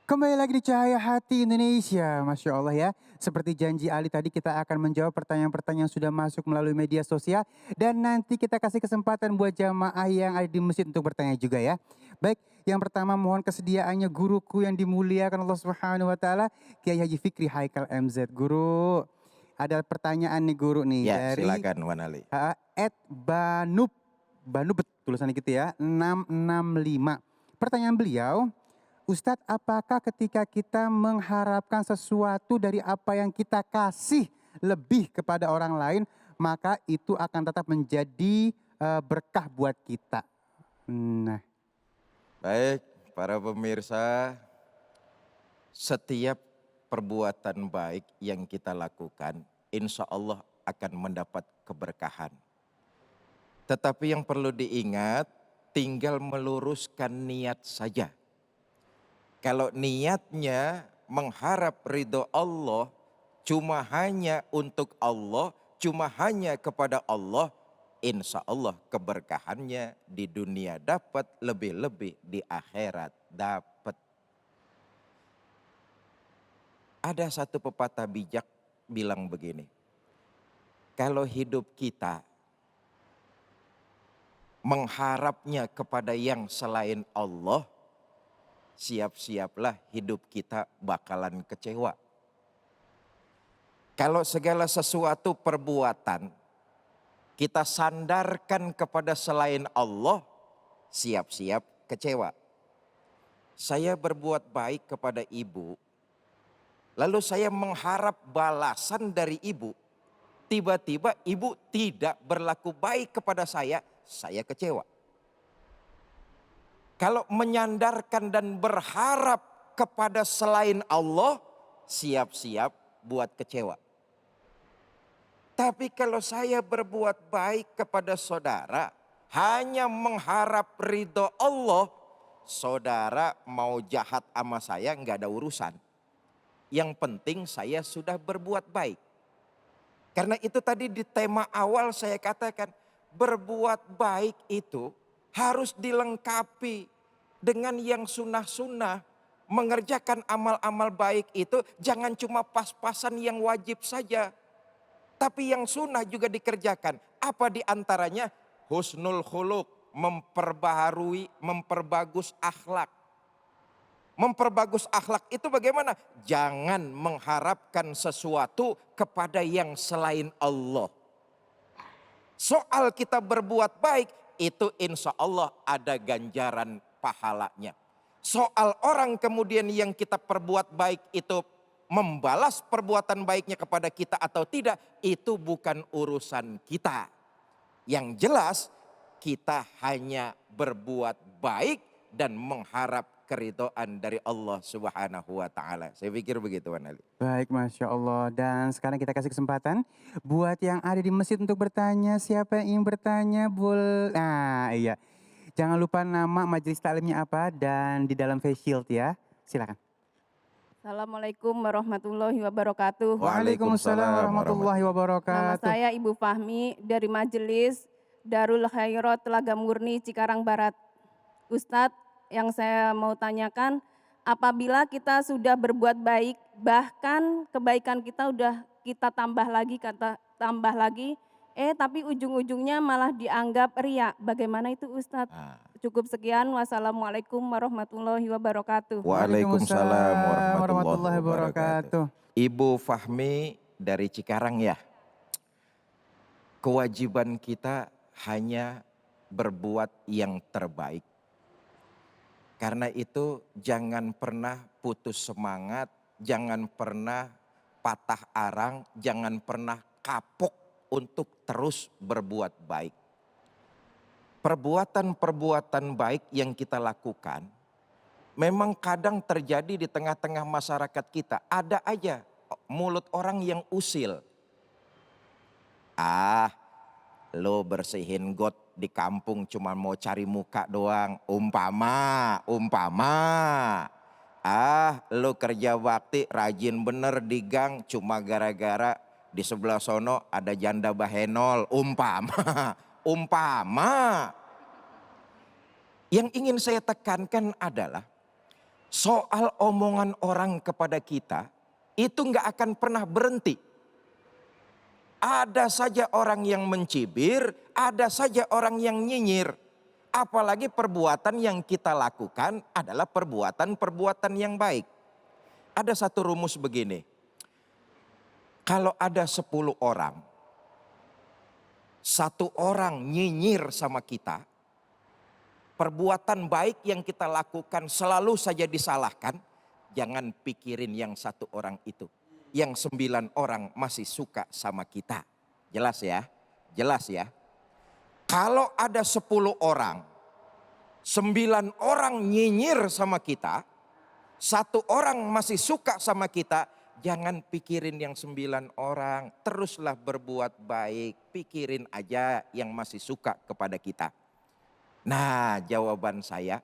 Kembali lagi di Cahaya Hati Indonesia, Masya Allah ya. Seperti janji Ali tadi kita akan menjawab pertanyaan-pertanyaan yang sudah masuk melalui media sosial. Dan nanti kita kasih kesempatan buat jamaah yang ada di masjid untuk bertanya juga ya. Baik, yang pertama mohon kesediaannya guruku yang dimuliakan Allah Subhanahu wa Ta'ala, Kiai Haji Fikri Haikal MZ. Guru, ada pertanyaan nih guru nih Ya, dari silakan Wan Ali. Banub. Banub tulisannya gitu ya, 665. Pertanyaan beliau, Ustadz, apakah ketika kita mengharapkan sesuatu dari apa yang kita kasih lebih kepada orang lain, maka itu akan tetap menjadi berkah buat kita? Nah, Baik, para pemirsa, setiap perbuatan baik yang kita lakukan, insya Allah akan mendapat keberkahan. Tetapi yang perlu diingat, tinggal meluruskan niat saja. Kalau niatnya mengharap ridho Allah, cuma hanya untuk Allah, cuma hanya kepada Allah, insya Allah keberkahannya di dunia dapat, lebih-lebih di akhirat dapat. Ada satu pepatah bijak bilang begini, kalau hidup kita mengharapnya kepada yang selain Allah, siap-siaplah hidup kita bakalan kecewa. Kalau segala sesuatu perbuatan kita sandarkan kepada selain Allah, siap-siap kecewa. Saya berbuat baik kepada ibu, lalu saya mengharap balasan dari ibu. Tiba-tiba ibu tidak berlaku baik kepada saya kecewa. Kalau menyandarkan dan berharap kepada selain Allah, siap-siap buat kecewa. Tapi kalau saya berbuat baik kepada saudara, hanya mengharap ridho Allah, saudara mau jahat sama saya nggak ada urusan. Yang penting saya sudah berbuat baik. Karena itu tadi di tema awal saya katakan, berbuat baik itu harus dilengkapi dengan yang sunnah-sunnah. Mengerjakan amal-amal baik itu jangan cuma pas-pasan yang wajib saja. Tapi yang sunnah juga dikerjakan. Apa diantaranya? Husnul khuluq, memperbaharui, memperbagus akhlak. Memperbagus akhlak itu bagaimana? Jangan mengharapkan sesuatu kepada yang selain Allah. Soal kita berbuat baik, itu insya Allah ada ganjaran pahalanya. Soal orang kemudian yang kita perbuat baik itu membalas perbuatan baiknya kepada kita atau tidak, itu bukan urusan kita. Yang jelas kita hanya berbuat baik dan mengharap keridhaan dari Allah Subhanahu wa Ta'ala. Saya pikir begitu, Wan Ali. baik Masya Allah. Dan sekarang kita kasih kesempatan buat yang ada di masjid untuk bertanya. Siapa yang ingin bertanya? Nah iya. Jangan lupa nama majelis taklimnya apa dan di dalam face shield ya. Silakan. Assalamualaikum warahmatullahi wabarakatuh. Waalaikumsalam warahmatullahi Nama wabarakatuh. saya Ibu Fahmi dari Majelis Darul Khairat Telaga Murni Cikarang Barat. Ustadz, yang saya mau tanyakan, apabila kita sudah berbuat baik, bahkan kebaikan kita udah kita tambah lagi, tapi ujung-ujungnya malah dianggap riya. Bagaimana itu Ustadz? Cukup sekian. Wassalamualaikum warahmatullahi wabarakatuh. Waalaikumsalam warahmatullahi wabarakatuh. Ibu Fahmi dari Cikarang ya. Kewajiban kita hanya berbuat yang terbaik. Karena itu jangan pernah putus semangat, jangan pernah patah arang, jangan pernah kapok untuk terus berbuat baik. Perbuatan-perbuatan baik yang kita lakukan memang kadang terjadi di tengah-tengah masyarakat kita. Ada aja mulut orang yang usil. Lo bersihin got di kampung cuma mau cari muka doang. Umpama. Lo kerja bakti rajin bener di gang cuma gara-gara di sebelah sono ada janda bahenol. Umpama. Yang ingin saya tekankan adalah Soal omongan orang kepada kita itu nggak akan pernah berhenti. Ada saja orang yang mencibir, ada saja orang yang nyinyir. Apalagi perbuatan yang kita lakukan adalah perbuatan-perbuatan yang baik. Ada satu rumus begini. Kalau ada 10 orang, satu orang nyinyir sama kita, perbuatan baik yang kita lakukan selalu saja disalahkan, jangan pikirin yang satu orang itu. Yang 9 orang masih suka sama kita. Jelas ya? Jelas ya? Kalau ada 10 orang, 9 orang nyinyir sama kita, satu orang masih suka sama kita, jangan pikirin yang 9 orang. Teruslah berbuat baik, pikirin aja yang masih suka kepada kita. Nah, jawaban saya,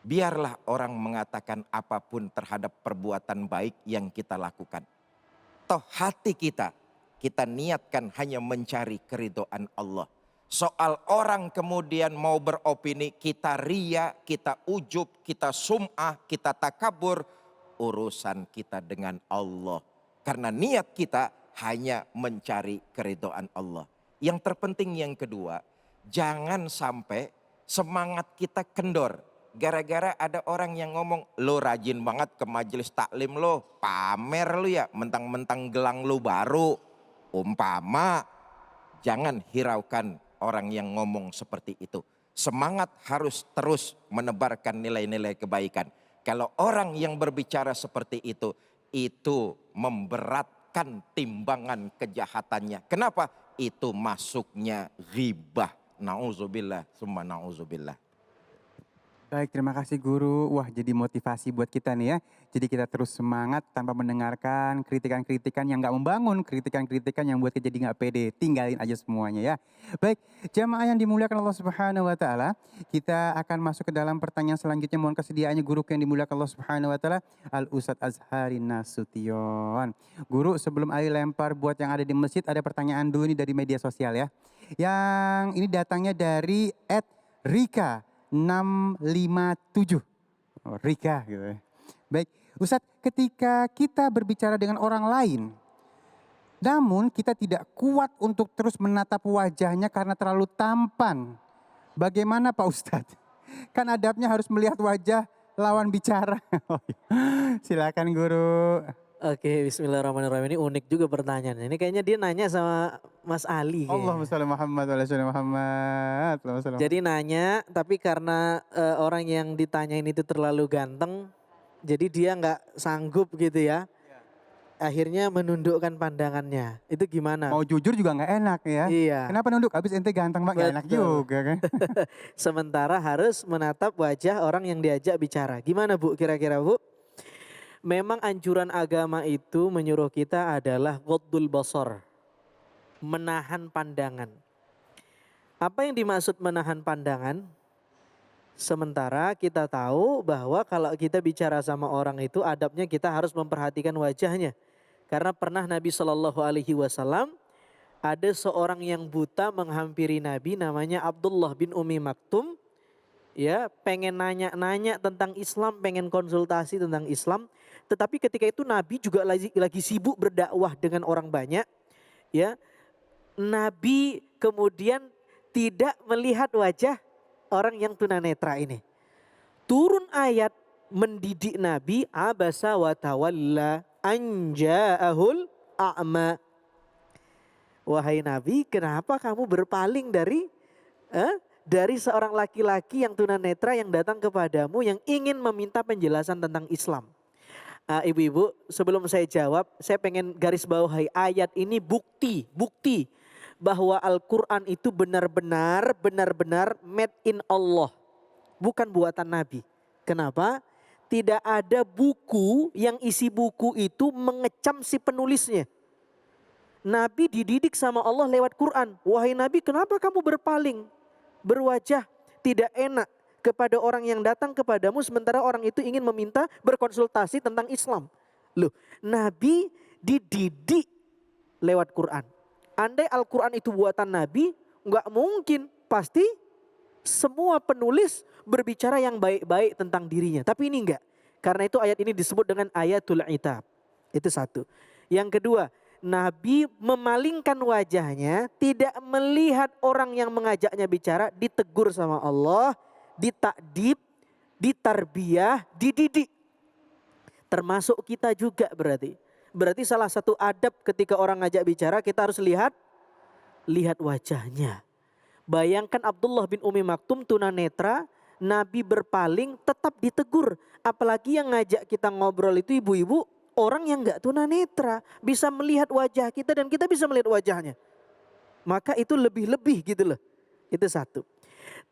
biarlah orang mengatakan apapun terhadap perbuatan baik yang kita lakukan. Toh hati kita niatkan hanya mencari keridhaan Allah. Soal orang kemudian mau beropini, kita ria, kita ujub, kita sum'ah, kita takabur, urusan kita dengan Allah. Karena niat kita hanya mencari keridhaan Allah. Yang terpenting yang kedua, jangan sampai semangat kita kendor. Gara-gara ada orang yang ngomong, lo rajin banget ke majelis taklim lo, pamer lo ya, mentang-mentang gelang lo baru. Umpama, jangan hiraukan orang yang ngomong seperti itu. Semangat harus terus menebarkan nilai-nilai kebaikan. Kalau orang yang berbicara seperti itu memberatkan timbangan kejahatannya. Kenapa? Itu masuknya ghibah. Na'udzubillah, summa na'udzubillah. Baik, terima kasih guru. Wah, jadi motivasi buat kita nih ya. Jadi kita terus semangat tanpa mendengarkan kritikan-kritikan yang nggak membangun, kritikan-kritikan yang buat kita jadi nggak pede. Tinggalin aja semuanya ya. Baik, jamaah yang dimuliakan Allah Subhanahu wa taala, kita akan masuk ke dalam pertanyaan selanjutnya. Mohon kesediaannya guru yang dimuliakan Allah Subhanahu wa taala, Al Ustadz Azhari Nasution. Guru, sebelum Ali lempar buat yang ada di masjid, ada pertanyaan dulu nih dari media sosial ya. Yang ini datangnya dari @Rika 657. Oh, Rika gitu ya. Baik, Ustadz, ketika kita berbicara dengan orang lain, namun kita tidak kuat untuk terus menatap wajahnya karena terlalu tampan. Bagaimana Pak Ustadz? Kan adabnya harus melihat wajah lawan bicara. Silakan guru. Oke, bismillahirrahmanirrahim. Ini unik juga pertanyaannya. Ini kayaknya dia nanya sama Mas Ali. Allahumma sholli Muhammad wa ala sholli Muhammad. Jadi nanya, tapi karena orang yang ditanyain itu terlalu ganteng, jadi dia nggak sanggup gitu ya. Akhirnya menundukkan pandangannya. Itu gimana? Mau jujur juga nggak enak ya. Iya. Kenapa nunduk? Habis ente ganteng Pak, nggak enak Betul. juga kan. Sementara harus menatap wajah orang yang diajak bicara. Gimana Bu kira-kira Bu? Memang anjuran agama itu menyuruh kita adalah ghaddul basar. Menahan pandangan. Apa yang dimaksud menahan pandangan? Sementara kita tahu bahwa kalau kita bicara sama orang itu adabnya kita harus memperhatikan wajahnya. Karena pernah Nabi SAW ada seorang yang buta menghampiri Nabi namanya Abdullah bin Umi Maktum. Ya, pengen nanya-nanya tentang Islam, pengen konsultasi tentang Islam. Tetapi ketika itu Nabi juga lagi sibuk berdakwah dengan orang banyak. Ya, Nabi kemudian tidak melihat wajah orang yang tunanetra ini. Turun ayat mendidik Nabi, abasa wa tawalla anja'ahul a'ma. Wahai Nabi, kenapa kamu berpaling dari seorang laki-laki yang tunanetra yang datang kepadamu yang ingin meminta penjelasan tentang Islam? Ibu-ibu, sebelum saya jawab, saya pengen garis bawahi ayat ini bukti bahwa Al-Quran itu benar-benar made in Allah, bukan buatan Nabi. Kenapa? Tidak ada buku yang isi buku itu mengecam si penulisnya. Nabi dididik sama Allah lewat Quran. Wahai Nabi, kenapa kamu berpaling, berwajah tidak enak kepada orang yang datang kepadamu sementara orang itu ingin meminta berkonsultasi tentang Islam? Loh, Nabi dididik lewat Quran. Andai Al-Quran itu buatan Nabi, nggak mungkin, pasti Semua penulis berbicara yang baik-baik tentang dirinya. Tapi ini enggak. Karena itu ayat ini disebut dengan ayatul itab. Itu satu. Yang kedua, Nabi memalingkan wajahnya, tidak melihat orang yang mengajaknya bicara, ditegur sama Allah, ditakdib, ditarbiyah, dididik. Termasuk kita juga berarti. Berarti salah satu adab ketika orang ngajak bicara, kita harus lihat wajahnya. Bayangkan Abdullah bin Umi Maktum tunanetra, Nabi berpaling tetap ditegur. Apalagi yang ngajak kita ngobrol itu ibu-ibu, orang yang gak tunanetra. Bisa melihat wajah kita dan kita bisa melihat wajahnya. Maka itu lebih-lebih gitu loh. Itu satu.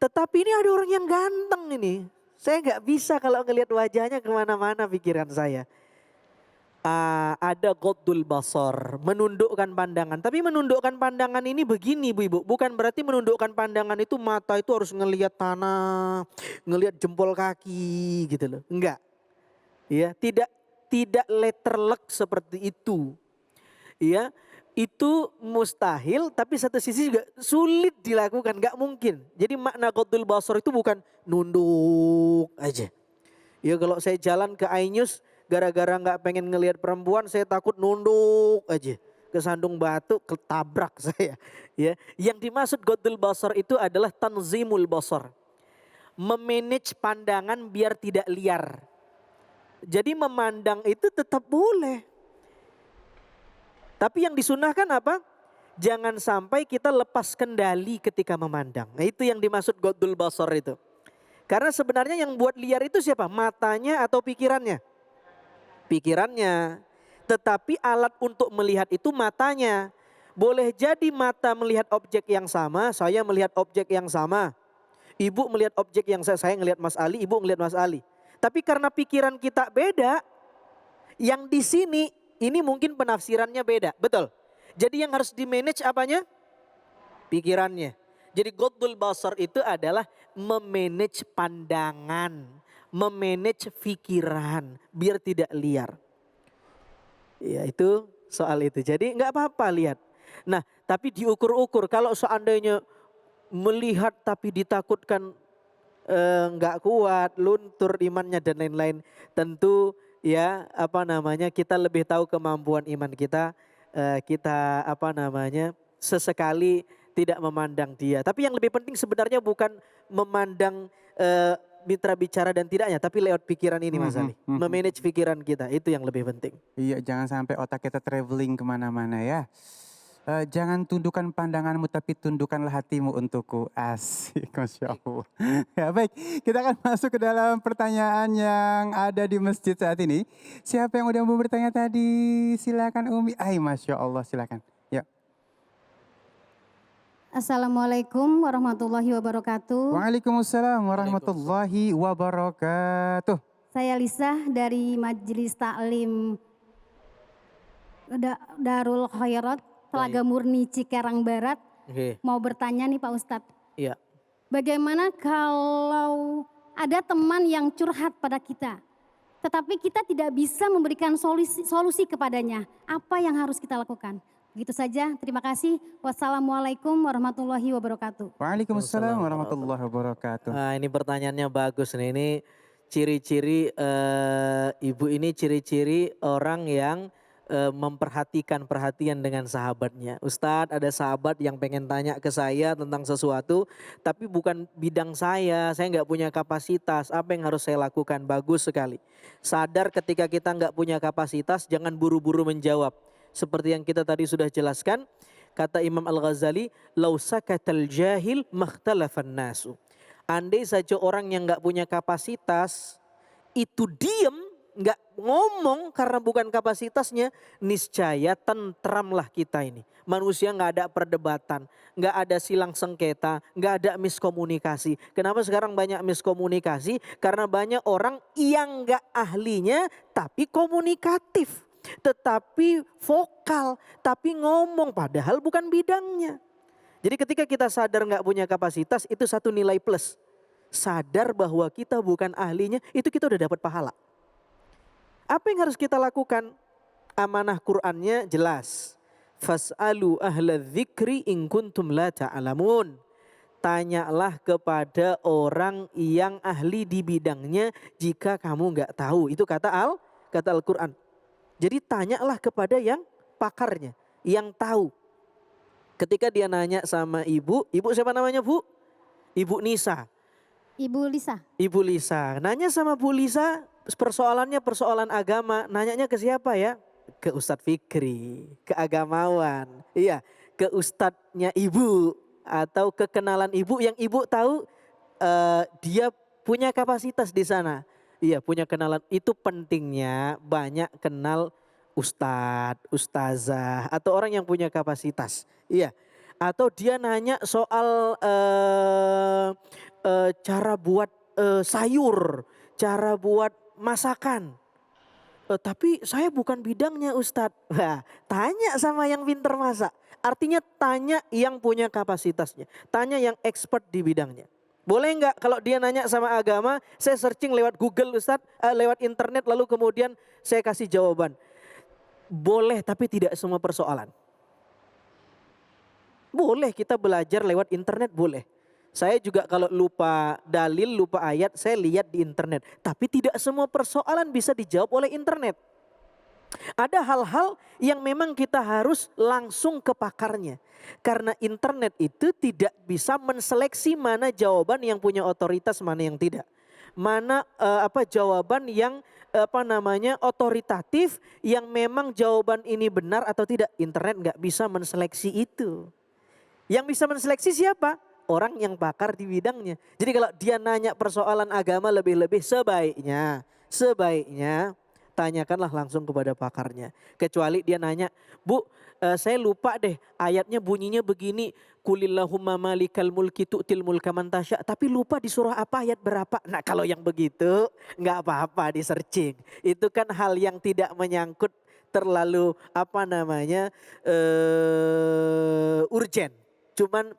Tetapi ini ada orang yang ganteng ini. Saya gak bisa kalau ngelihat wajahnya kemana-mana pikiran saya. Ada ghaddul basar, menundukkan pandangan. Tapi menundukkan pandangan ini begini Bu Ibu, bukan berarti menundukkan pandangan itu mata itu harus ngelihat tanah, ngelihat jempol kaki gitu loh. Enggak. Ya, tidak letterlek seperti itu. Ya, itu mustahil tapi satu sisi juga sulit dilakukan, enggak mungkin. Jadi makna ghaddul basar itu bukan nunduk aja. Ya kalau saya jalan ke Ainyus gara-gara nggak pengen ngelihat perempuan, saya takut nunduk aja. Kesandung batu, ketabrak saya. Ya, yang dimaksud ghaddul basar itu adalah tanzimul basar. Memanage pandangan biar tidak liar. Jadi memandang itu tetap boleh. Tapi yang disunahkan apa? Jangan sampai kita lepas kendali ketika memandang. Nah, itu yang dimaksud ghaddul basar itu. Karena sebenarnya yang buat liar itu siapa? Matanya atau pikirannya? Pikirannya. Tetapi alat untuk melihat itu matanya. Boleh jadi mata melihat objek yang sama, saya melihat objek yang sama. Ibu melihat objek yang saya ngelihat Mas Ali, ibu ngelihat Mas Ali. Tapi karena pikiran kita beda, yang di sini ini mungkin penafsirannya beda, betul. Jadi yang harus di-manage apanya? Pikirannya. Jadi ghaddul basar itu adalah memanage pandangan, memanage pikiran biar tidak liar. Ya itu soal itu. Jadi nggak apa-apa lihat. Nah tapi diukur-ukur kalau seandainya melihat tapi ditakutkan nggak kuat, luntur imannya dan lain-lain. Tentu ya kita lebih tahu kemampuan iman kita. Kita sesekali tidak memandang dia. Tapi yang lebih penting sebenarnya bukan memandang mitra bicara dan tidaknya, tapi lewat pikiran ini Mas Ali. Memanage pikiran kita, itu yang lebih penting. Iya, jangan sampai otak kita traveling kemana-mana ya. Jangan tundukkan pandanganmu tapi tundukkanlah hatimu untukku. Asik, Masya Allah. Ya baik, kita akan masuk ke dalam pertanyaan yang ada di masjid saat ini. Siapa yang udah mau bertanya tadi? Silakan Umi. Masya Allah, silakan. Ya. Assalamualaikum warahmatullahi wabarakatuh. Waalaikumsalam warahmatullahi wabarakatuh. Saya Lisa dari Majelis Taklim Darul Khairat, Telaga Murni Cikarang Barat. Mau bertanya nih Pak Ustadz. Iya. Bagaimana kalau ada teman yang curhat pada kita, tetapi kita tidak bisa memberikan solusi kepadanya? Apa yang harus kita lakukan? Begitu saja, terima kasih. Wassalamualaikum warahmatullahi wabarakatuh. Waalaikumsalam warahmatullahi wabarakatuh. Nah, ini pertanyaannya bagus nih. Ini ciri-ciri ibu ini ciri-ciri orang yang memperhatikan perhatian dengan sahabatnya. Ustadz, ada sahabat yang pengen tanya ke saya tentang sesuatu, tapi bukan bidang saya nggak punya kapasitas. Apa yang harus saya lakukan? Bagus sekali. Sadar ketika kita nggak punya kapasitas, jangan buru-buru menjawab. Seperti yang kita tadi sudah jelaskan, kata Imam Al-Ghazali, "Lau sakatal jahil makhtalafan nasu." Andai saja orang yang nggak punya kapasitas itu diem, nggak ngomong karena bukan kapasitasnya, niscaya tentramlah kita ini. Manusia nggak ada perdebatan, nggak ada silang sengketa, nggak ada miskomunikasi. Kenapa sekarang banyak miskomunikasi? Karena banyak orang yang nggak ahlinya tapi komunikatif. Tetapi vokal, tapi ngomong padahal bukan bidangnya. Jadi ketika kita sadar nggak punya kapasitas, itu satu nilai plus. Sadar bahwa kita bukan ahlinya, itu kita udah dapat pahala. Apa yang harus kita lakukan? Amanah Qur'annya jelas. Fas'alu ahla dzikri in kuntum la ta'lamun. tanyalah kepada orang yang ahli di bidangnya jika kamu nggak tahu. Itu kata Al-Quran. Jadi tanyalah kepada yang pakarnya, yang tahu. Ketika dia nanya sama ibu siapa namanya Bu? Ibu Nisa. Ibu Lisa. Ibu Lisa. Nanya sama Bu Lisa, persoalannya persoalan agama. Nanyanya ke siapa ya? Ke Ustadz Fikri, ke agamawan. Iya, ke ustadznya ibu. Atau kekenalan ibu yang ibu tahu dia punya kapasitas di sana. Iya, punya kenalan. Itu pentingnya banyak kenal ustadz, ustazah, atau orang yang punya kapasitas. Iya. Atau dia nanya soal cara buat sayur, cara buat masakan. Tapi saya bukan bidangnya Ustadz. Wah, tanya sama yang pinter masak. Artinya tanya yang punya kapasitasnya. Tanya yang expert di bidangnya. Boleh nggak kalau dia nanya sama agama, saya searching lewat Google Ustadz, lewat internet lalu kemudian saya kasih jawaban. Boleh tapi tidak semua persoalan. Boleh kita belajar lewat internet, boleh. Saya juga kalau lupa dalil, lupa ayat, saya lihat di internet. Tapi tidak semua persoalan bisa dijawab oleh internet. Ada hal-hal yang memang kita harus langsung ke pakarnya. Karena internet itu tidak bisa menseleksi mana jawaban yang punya otoritas, mana yang tidak. Mana jawaban yang otoritatif, yang memang jawaban ini benar atau tidak. Internet nggak bisa menseleksi itu. Yang bisa menseleksi siapa? Orang yang pakar di bidangnya. Jadi kalau dia nanya persoalan agama lebih-lebih sebaiknya tanyakanlah langsung kepada pakarnya. Kecuali dia nanya, Bu saya lupa deh ayatnya bunyinya begini. Kulillahumma malikal mulki tu'til mulka man tasya. Tapi lupa di surah apa ayat berapa. Nah kalau yang begitu nggak apa-apa di searching. Itu kan hal yang tidak menyangkut terlalu urgen. Cuman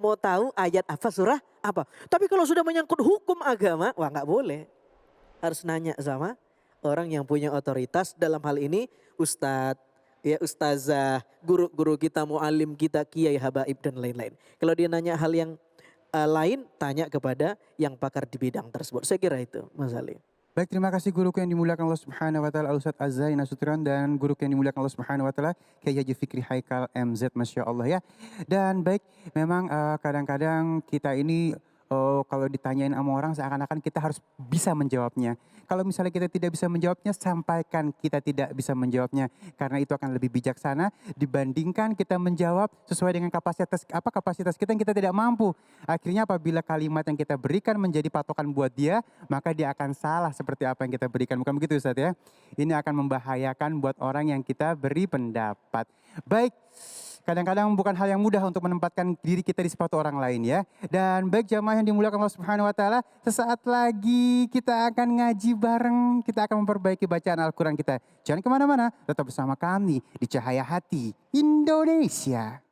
mau tahu ayat apa, surah apa. Tapi kalau sudah menyangkut hukum agama, wah nggak boleh. Harus nanya sama orang yang punya otoritas dalam hal ini ustadz, ya ustazah, guru-guru kita, muallim kita, kiai, habaib dan lain-lain. Kalau dia nanya hal yang lain, tanya kepada yang pakar di bidang tersebut. Saya kira itu Mas Ali. Baik, terima kasih guruku yang dimuliakan Allah Subhanahu wa taala Ustadz Azzain Nasution dan guruku yang dimuliakan Allah Subhanahu wa taala Kiai Haji Fikri Haikal MZ, Masya Allah ya. Dan baik, memang kadang-kadang kita ini kalau ditanyain sama orang seakan-akan kita harus bisa menjawabnya. Kalau misalnya kita tidak bisa menjawabnya, sampaikan kita tidak bisa menjawabnya. Karena itu akan lebih bijaksana dibandingkan kita menjawab sesuai dengan kapasitas kita yang kita tidak mampu. Akhirnya apabila kalimat yang kita berikan menjadi patokan buat dia, maka dia akan salah seperti apa yang kita berikan. Bukan begitu Ustaz ya? Ini akan membahayakan buat orang yang kita beri pendapat. Baik. Kadang-kadang bukan hal yang mudah untuk menempatkan diri kita di sepatu orang lain ya. Dan baik jamaah yang dimuliakan Allah Subhanahu wa taala, sesaat lagi kita akan ngaji bareng, kita akan memperbaiki bacaan Al-Quran kita. Jangan kemana-mana, tetap bersama kami di Cahaya Hati Indonesia.